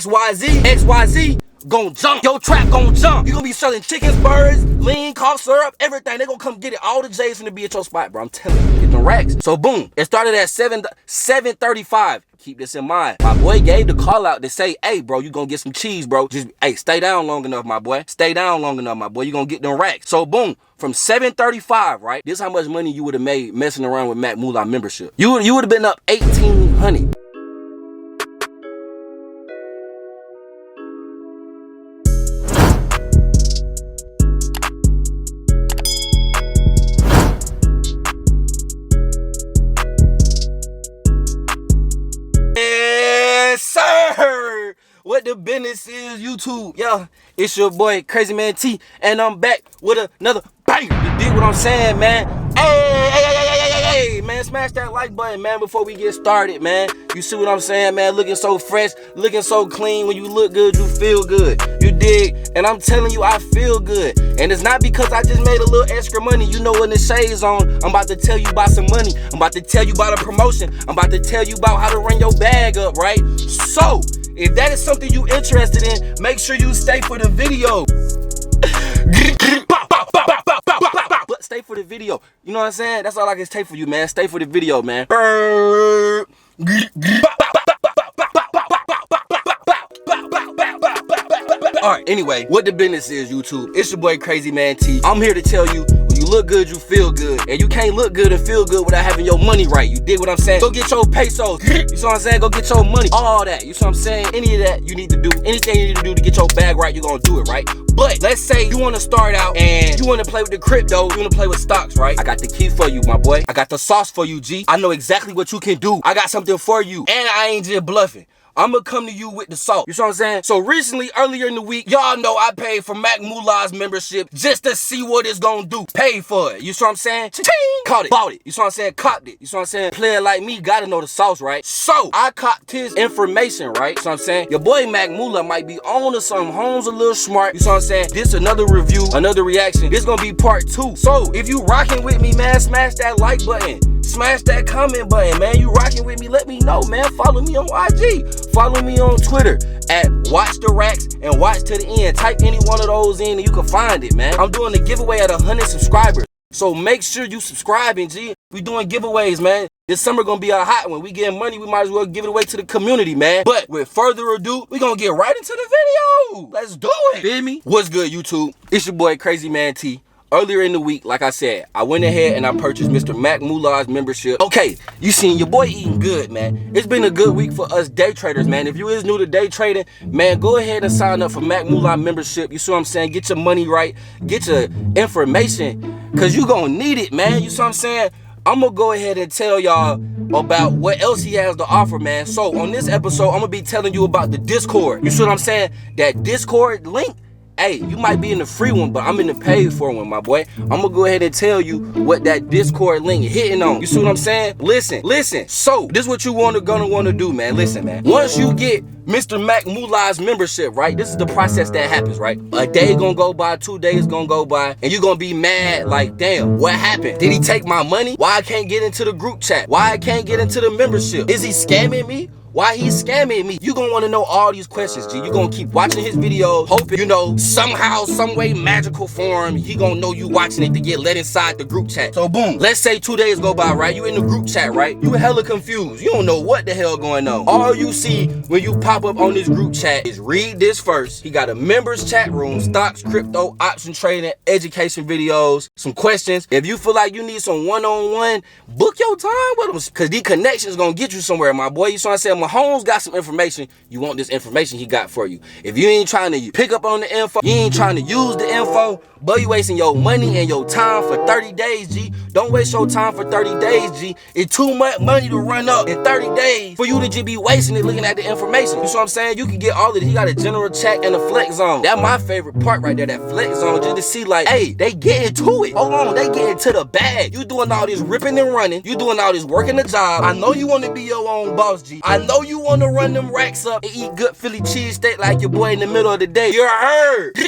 XYZ gon' jump. Your trap gon' jump. You gonna be selling chickens, birds, lean, cough syrup, everything. They gonna come get it. All the J's finna be at your spot, bro. I'm telling you, get them racks. So boom, it started at 7:35. Keep this in mind. My boy gave the call out to say, hey, bro, you gonna get some cheese, bro. Just, hey, stay down long enough, my boy. Stay down long enough, my boy. You gonna get them racks. So boom, from 7:35, right? This is how much money you would have made messing around with MULA membership. You would have been up $1,800. Sir, what the business is, YouTube? Yeah, it's your boy Crazy Man T, and I'm back with another bang. You dig what I'm saying, man? Hey, man, smash that like button, man, before we get started, man. You see what I'm saying, man? Looking so fresh, looking so clean. When you look good, you feel good. You dig? And I'm telling you, I feel good. And it's not because I just made a little extra money. You know when the shade's on, I'm about to tell you about some money. I'm about to tell you about a promotion. I'm about to tell you about how to run your bag up, right? So, if that is something you interested in, make sure you stay for the video. But stay for the video. You know what I'm saying? That's all I can take for you, man. Stay for the video, man. Alright, anyway, what the business is, YouTube. It's your boy Crazy Man T. I'm here to tell you, when you look good, you feel good. And you can't look good and feel good without having your money right. You dig what I'm saying? Go get your pesos. You see what I'm saying? Go get your money. All that. You see what I'm saying? Any of that you need to do. Anything you need to do to get your bag right, you're gonna do it, right? But let's say you wanna start out and you wanna play with the crypto, you wanna play with stocks, right? I got the key for you, my boy. I got the sauce for you, G. I know exactly what you can do. I got something for you. And I ain't just bluffing. I'm gonna come to you with the salt. You see what I'm saying? So recently, earlier in the week, y'all know I paid for MULA's membership just to see what it's gonna do. Paid for it. You see what I'm saying? Ching! Caught it. Bought it. You see what I'm saying? Copped it. You see what I'm saying? Player like me gotta know the sauce, right? So I copped his information, right? See what I'm saying? Your boy MULA might be on to something. Home's a little smart. You see what I'm saying? This another review, another reaction. This gonna be part 2. So if you rocking with me, man, smash that like button. Smash that comment button, man. You rocking with me, let me know, man. Follow me on IG. Follow me on Twitter at Watch the Racks and Watch to the End. Type any one of those in and you can find it, man. I'm doing a giveaway at 100 subscribers. So make sure you subscribing, G. We doing giveaways, man. This summer gonna be a hot one. We getting money, we might as well give it away to the community, man. But with further ado, we gonna get right into the video. Let's do it. Feel me? What's good, YouTube? It's your boy Crazy Man T. Earlier in the week, like I said, I went ahead and I purchased Mr. MULA's membership. Okay, you seen your boy eating good, man. It's been a good week for us day traders, man. If you is new to day trading, man, go ahead and sign up for MULA membership. You see what I'm saying? Get your money right. Get your information, because you gonna need it, man. You see what I'm saying? I'm gonna go ahead and tell y'all about what else he has to offer, man. So on this episode, I'm gonna be telling you about the Discord. You see what I'm saying? That Discord link, hey, you might be in the free one, but I'm in the paid for one, my boy. I'm gonna go ahead and tell you what that Discord link hitting on. You see what I'm saying? Listen. So this is what you gonna wanna do, man. Listen, man. Once you get Mr. MULA's membership, right? This is the process that happens, right? A day gonna go by, 2 days gonna go by, and you gonna be mad like, damn, what happened? Did he take my money? Why I can't get into the group chat? Why I can't get into the membership? Is he scamming me? Why he's scamming me? You gonna wanna know all these questions, G. You gonna keep watching his videos, hoping, you know, somehow, some way, magical form, he gonna know you watching it to get let inside the group chat. So boom, let's say 2 days go by, right? You in the group chat, right? You hella confused. You don't know what the hell going on. All you see when you pop up on this group chat is read this first. He got a members chat room, stocks, crypto, option trading, education videos, some questions. If you feel like you need some one-on-one, book your time with him, because these connections gonna get you somewhere, my boy. You see what I'm saying? Mahomes got some information. You want this information he got for you. If you ain't trying to pick up on the info, you ain't trying to use the info, but you wasting your money and your time for 30 days, G. Don't waste your time for 30 days, G. It's too much money to run up in 30 days for you to just be wasting it looking at the information. You see what I'm saying? You can get all of it. He got a general chat and a flex zone. That's my favorite part right there, that flex zone, just to see like, hey, they getting to it. Hold on, they getting to the bag. You doing all this ripping and running. You doing all this working the job. I know you want to be your own boss, G. I know you want to run them racks up and eat good Philly cheesesteak like your boy in the middle of the day. You heard?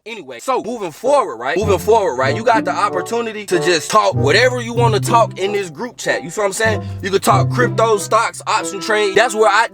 Anyway, so moving forward, right? You got the opportunity to just talk whatever you want to talk in this group chat. You feel what I'm saying? You could talk crypto, stocks, option trade. That's where I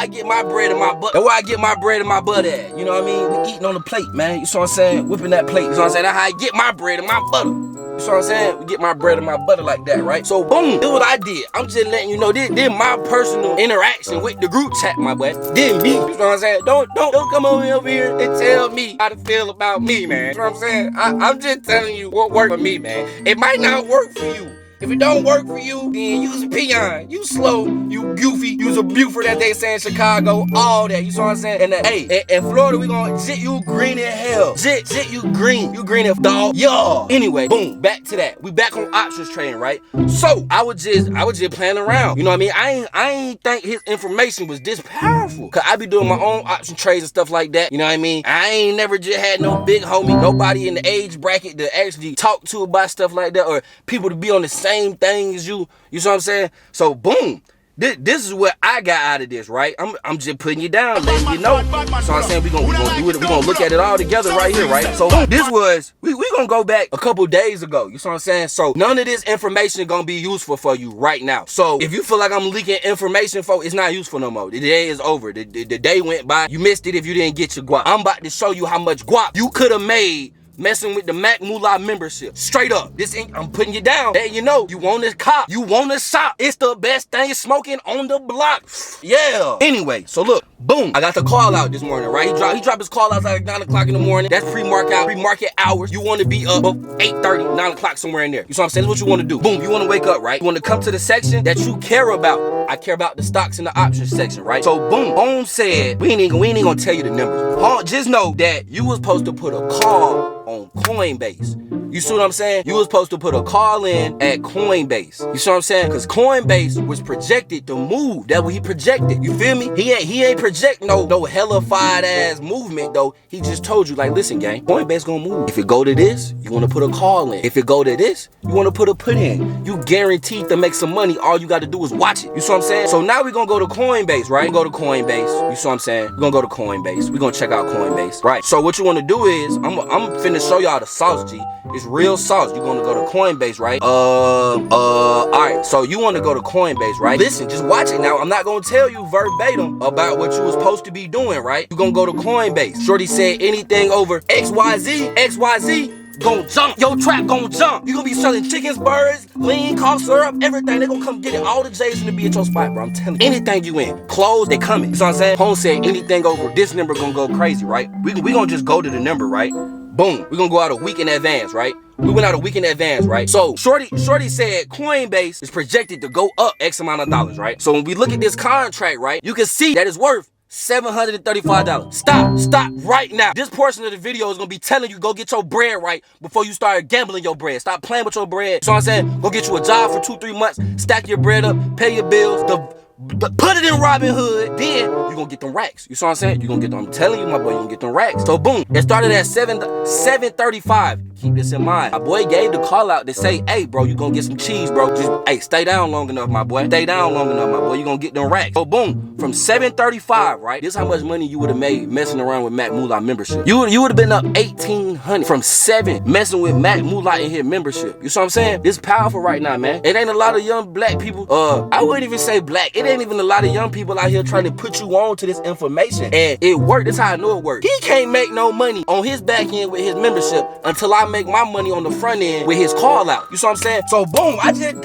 get my bread and my butter. That's where I get my bread and my butter at. You know what I mean? We eating on the plate, man. You see what I'm saying? Whipping that plate. You see what I'm saying? That's how I get my bread and my butter. You see what I'm saying? We get my bread and my butter like that, right? So boom, this is what I did. I'm just letting you know this my personal interaction with the group chat, my boy. Then me. You know what I'm saying? Don't come over here and tell me how to feel about me, man. You know what I'm saying? I'm just telling you what worked for me, man. It might not work for you. If it don't work for you, then use a peon. You slow, you goofy, use a Buford as they say in Chicago, all that. You see what I'm saying? And hey, in Florida, we gonna jit you green as hell. Jit you green. You green as dog. Yeah. Anyway, boom, back to that. We back on options trading, right? So I was just playing around. You know what I mean? I ain't think his information was this powerful. Cause I be doing my own option trades and stuff like that. You know what I mean? I ain't never just had no big homie, nobody in the age bracket to actually talk to about stuff like that, or people to be on the same thing as you. You see what I'm saying? So boom, this is what I got out of this, right? I'm just putting you down, letting you know. So I'm saying we gonna do it. We gonna look at it all together right here, right? So this was we gonna go back a couple days ago. You see what I'm saying? So none of this information gonna be useful for you right now. So if you feel like I'm leaking information, folks, it's not useful no more. The day is over. The day went by. You missed it if you didn't get your guap. I'm about to show you how much guap you could have made messing with the MULA membership. Straight up. This ain't, I'm putting you down. Hey, you know, you want this cop, you want to shop. It's the best thing smoking on the block. Yeah. Anyway, so look, boom. I got the call out this morning, right? He dropped his call out like 9 o'clock in the morning. That's pre-market hours. You want to be up 8:30, 9 o'clock, somewhere in there. You see what I'm saying? That's what you want to do. Boom. You want to wake up, right? You want to come to the section that you care about. I care about the stocks and the options section, right? So boom. Boom said, we ain't gonna tell you the numbers. Just know that you was supposed to put a call on Coinbase. You see what I'm saying? You was supposed to put a call in at Coinbase. You see what I'm saying? Because Coinbase was projected to move. That's what he projected. You feel me? He ain't project no hellified ass movement though. He just told you, like, listen, gang, Coinbase gonna move. If it go to this, you want to put a call in. If it go to this, you want to put a put in. You guaranteed to make some money. All you got to do is watch it. You see what I'm saying? So now we gonna go to Coinbase, right? Go to Coinbase. You see what I'm saying? We're gonna go to Coinbase. We're gonna check out Coinbase. Right. So what you want to do is, I'm finna show y'all the sauce, G. It's real sauce. You're gonna go to Coinbase, right? Alright, so you wanna go to Coinbase, right? Listen, just watch it now. I'm not gonna tell you verbatim about what you was supposed to be doing, right? You're gonna go to Coinbase. Shorty said anything over XYZ gon' jump. Your trap gon' jump. You gonna be selling chickens, birds, lean, cough syrup, everything. They gonna come get it. All the J's gonna be at your spot, bro. I'm telling you. Anything you in, clothes, they coming. You know what I'm saying? Home said anything over this number gonna go crazy, right? We gonna just go to the number, right? Boom. We're gonna go out a week in advance, right? We went out a week in advance, right? So Shorty said Coinbase is projected to go up X amount of dollars, right? So when we look at this contract, right, you can see that it's worth $735. Stop right now. This portion of the video is gonna be telling you go get your bread right before you start gambling your bread. Stop playing with your bread. So I'm saying, go get you a job for 2-3 months, stack your bread up, pay your bills, put it in Robinhood, then you gonna get them racks. You see what I'm saying? You gonna get them. I'm telling you, my boy, you gonna get them racks. So boom, it started at 735. Keep this in mind. My boy gave the call out to say, hey, bro, you gonna get some cheese, bro. Just, hey, stay down long enough, my boy. Stay down long enough, my boy. You gonna get them racks. So boom, from 735, right? This is how much money you would have made messing around with MULA membership. You would have been up 1,800 from 7 messing with MULA in his membership. You see what I'm saying? This is powerful right now, man. It ain't a lot of young black people. I wouldn't even say black. It ain't even a lot of young people out here trying to put you on to this information. And it worked. That's how I know it worked. He can't make no money on his back end with his membership until I make my money on the front end with his call out. You see what I'm saying? So boom, I just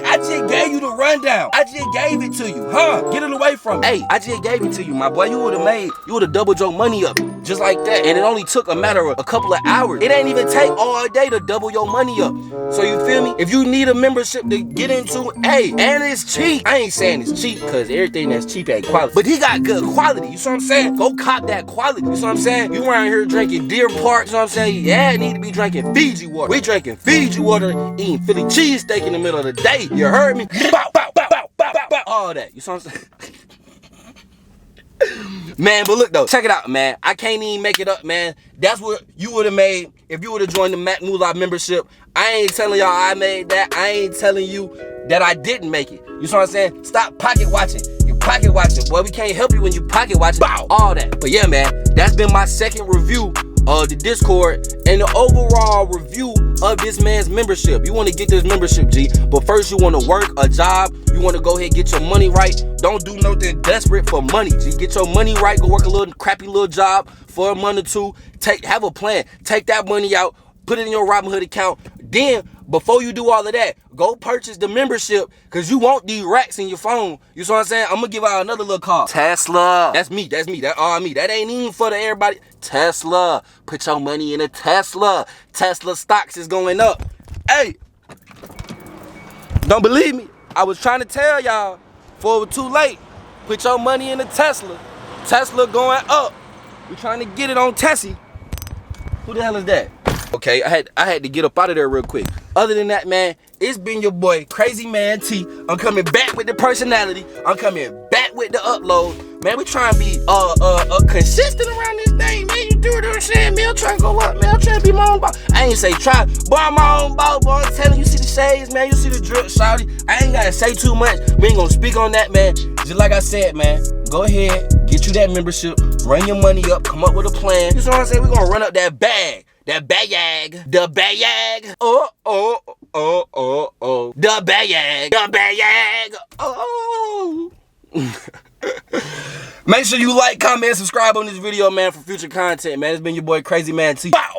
gave you the rundown. I just gave it to you, huh? Get it away from me. Hey, I just gave it to you, my boy. You would have doubled your money up just like that. And it only took a matter of a couple of hours. It ain't even take all day to double your money up. So you feel me? If you need a membership to get into, hey, and it's cheap. I ain't saying it's cheap because everything that's cheap ain't quality. But he got good quality. You see what I'm saying? Go cop that quality. You see what I'm saying? You around here drinking Deer Park. You know what I'm saying? Yeah, need to be drinking Fiji water. We drinking Fiji water, eating Philly cheesesteak in the middle of the day. You heard me? Bow, bow, bow, bow, bow, bow, bow. All that. You see what I'm saying? Man, but look though, check it out, man. I can't even make it up, man. That's what you would have made if you would have joined the MULA membership. I ain't telling y'all I made that. I ain't telling you that I didn't make it. You see what I'm saying? Stop pocket watching. You pocket watching. Boy, we can't help you when you pocket watching. Bow. All that. But yeah, man, that's been my second review the Discord, and the overall review of this man's membership. You want to get this membership, G, but first you want to work a job. You want to go ahead and get your money right. Don't do nothing desperate for money, G. Get your money right. Go work a little crappy little job for a month or two. Have a plan. Take that money out, put it in your Robinhood account. Then, before you do all of that, go purchase the membership, because you want these racks in your phone. You see what I'm saying? I'm going to give out another little call. Tesla. That's me. That's all me. That ain't even for the everybody. Tesla. Put your money in a Tesla. Tesla stocks is going up. Hey. Don't believe me? I was trying to tell y'all before it was too late. Put your money in a Tesla. Tesla going up. We trying to get it on Tessie. Who the hell is that? Okay, I had to get up out of there real quick. Other than that, man, it's been your boy, Crazy Man T. I'm coming back with the personality. I'm coming back with the upload. Man, we trying to be consistent around this thing, man. You do what I'm saying, man. I'm trying to go up, man. I'm trying to be my own boss. I ain't say try, boy, I'm my own boss, boy. I'm telling you, see the shades, man. You see the drip, shawty. I ain't gotta say too much. We ain't gonna speak on that, man. Just like I said, man, go ahead, get you that membership, run your money up, come up with a plan. You know what I'm saying? We're gonna run up that bag. The bag. The bag. Oh. The bag. The bag. Oh. Make sure you like, comment, and subscribe on this video, man, for future content, man. It's been your boy, Crazy Man T. Bow.